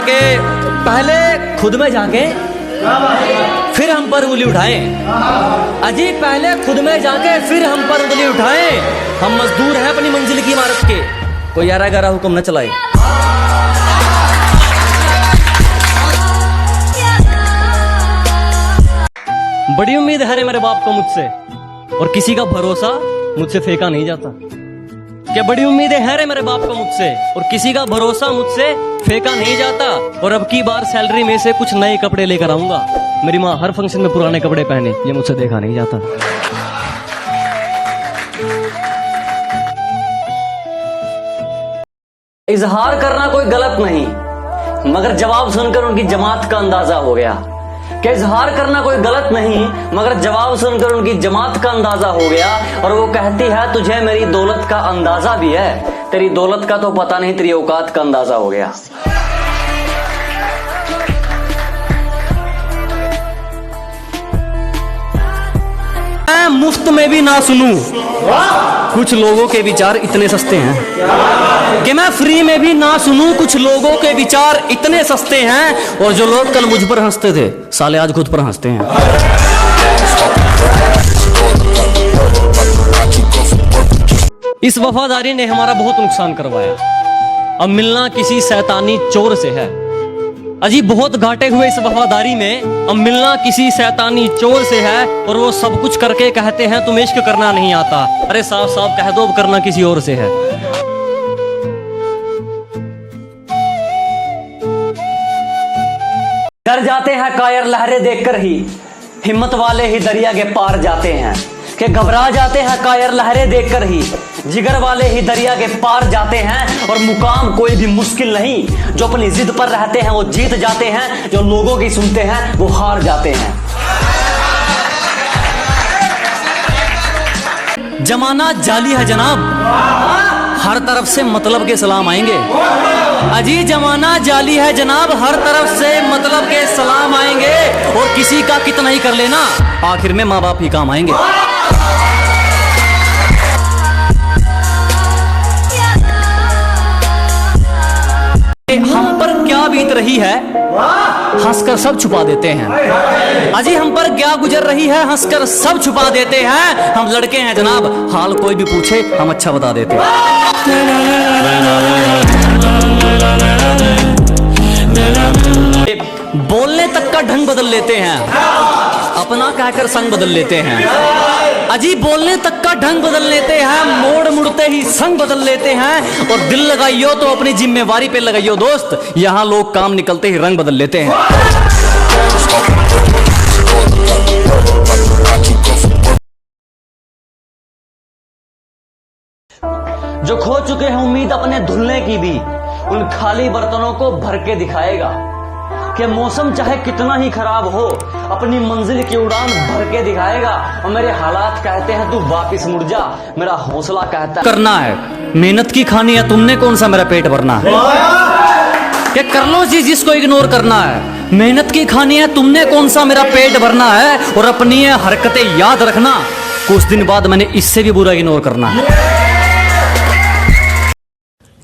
के पहले खुद में जाके फिर हम पर उंगली उठाएं। अजी पहले खुद में जाके फिर हम पर उंगली उठाएं। हम मजदूर हैं अपनी मंजिल की इमारत के, कोई 11-11 हुक्म न चलाए। बड़ी उम्मीद है रे मेरे बाप को मुझसे, और किसी का भरोसा मुझसे फेंका नहीं जाता। क्या बड़ी उम्मीदें हैं रे मेरे बाप को मुझसे, और किसी का भरोसा मुझसे फेंका नहीं जाता। और अब की बार सैलरी में से कुछ नए कपड़े लेकर आऊंगा। मेरी माँ हर फंक्शन में पुराने कपड़े पहने, ये मुझसे देखा नहीं जाता। इजहार करना कोई गलत नहीं, मगर जवाब सुनकर उनकी जमात का अंदाजा हो गया। कि इजहार करना कोई गलत नहीं, मगर जवाब सुनकर उनकी जमात का अंदाजा हो गया। और वो कहती है तुझे मेरी दौलत का अंदाजा भी है, तेरी दौलत का तो पता नहीं, तेरी औकात का अंदाजा हो गया। मैं मुफ्त में भी ना सुनूं, कुछ लोगों के विचार इतने सस्ते हैं कि मैं फ्री में भी ना सुनूं। कुछ लोगों के विचार इतने सस्ते हैं, और जो लोग कल मुझ पर हंसते थे साले आज खुद पर हंसते हैं। इस वफादारी ने हमारा बहुत नुकसान करवाया। अब मिलना किसी शैतानी चोर से है। अजी बहुत घाटे हुए इस वफादारी में, अब मिलना किसी शैतानी चोर से है। और वो सब कुछ करके कहते हैं तुम्हें इश्क करना नहीं आता। अरे साफ साफ कह दो करना किसी और से है। डर जाते हैं कायर लहरें देखकर ही, हिम्मत वाले ही दरिया के पार जाते हैं। कि घबरा जाते हैं कायर लहरें देखकर ही, जिगर वाले ही दरिया के पार जाते हैं। और मुकाम कोई भी मुश्किल नहीं, जो अपनी जिद पर रहते हैं वो जीत जाते हैं, जो लोगों की सुनते हैं वो हार जाते हैं। जमाना जाली है जनाब, हर तरफ से मतलब के सलाम आएंगे। अजी जमाना जाली है जनाब, हर तरफ से मतलब के सलाम आएंगे। और किसी का कितना ही कर लेना, आखिर में माँ बाप ही काम आएंगे। हम पर क्या बीत रही है हंसकर सब छुपा देते हैं। अजी हम पर क्या गुजर रही है हंसकर सब छुपा देते हैं। हम लड़के हैं जनाब, हाल कोई भी पूछे हम अच्छा बता देते हैं। बोलने तक का ढंग बदल लेते हैं, अपना कहकर संग बदल लेते हैं। अजी बोलने तक का ढंग बदल लेते हैं, मोड़ मुड़ते ही संग बदल लेते हैं। और दिल लगाइयो तो अपनी जिम्मेवारी पे लगाइयो दोस्त, यहाँ लोग काम निकलते ही रंग बदल लेते हैं। जो खो चुके हैं उम्मीद अपने धुलने की भी, उन खाली बर्तनों को भर के दिखाएगा। कि मौसम चाहे कितना ही खराब हो, अपनी मंजिल की उड़ान भर के दिखाएगा। और मेरे हालात कहते हैं तू वापिस मुड़ जा, मेरा हौसला कहता है करना है। मेहनत की खानी है तुमने, कौन सा मेरा पेट भरना है। कि कर लो चीज जिसको इग्नोर करना है। मेहनत की खानी है तुमने, कौन सा मेरा पेट भरना है। और अपनी हरकतें याद रखना, कुछ दिन बाद मैंने इससे भी बुरा इग्नोर करना है।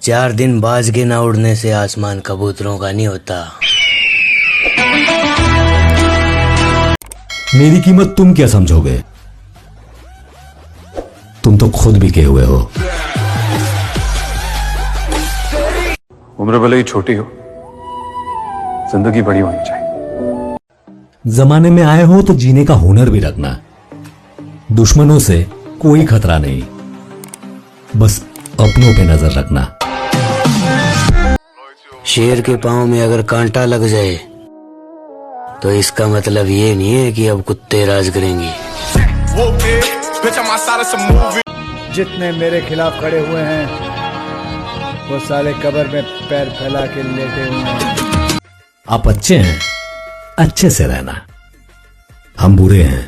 4 दिन बाज के ना उड़ने से आसमान कबूतरों का नहीं होता। मेरी कीमत तुम क्या समझोगे, तुम तो खुद बिके हुए हो। उम्र भले ही छोटी हो, जिंदगी बड़ी होनी चाहिए। जमाने में आए हो तो जीने का हुनर भी रखना। दुश्मनों से कोई खतरा नहीं, बस अपनों पे नजर रखना। शेर के पांव में अगर कांटा लग जाए तो इसका मतलब ये नहीं है कि अब कुत्ते राज करेंगे। जितने मेरे खिलाफ खड़े हुए हैं वो साले कब्र में पैर फैला के लेटे हुए हैं। आप अच्छे हैं, अच्छे से रहना। हम बुरे हैं,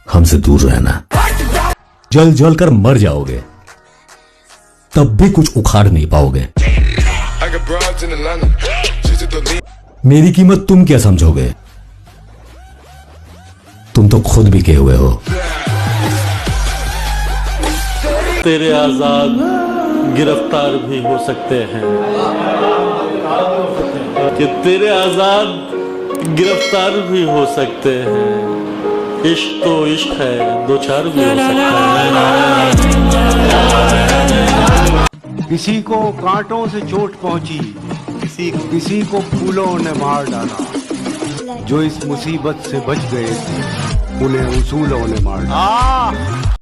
हमसे दूर रहना। जल जल कर मर जाओगे, तब भी कुछ उखाड़ नहीं पाओगे। मेरी कीमत तुम क्या समझोगे, तुम तो खुद बिके हुए हो। तेरे आजाद गिरफ्तार भी हो सकते हैं। कि तेरे आजाद गिरफ्तार भी हो सकते हैं। इश्क तो इश्क है, दो चार भी हो सकता है। किसी को कांटों से चोट पहुंची, किसी को फूलों ने मार डाला। जो इस मुसीबत से बच गए थे उन्हें उसूलों ने मार डाला।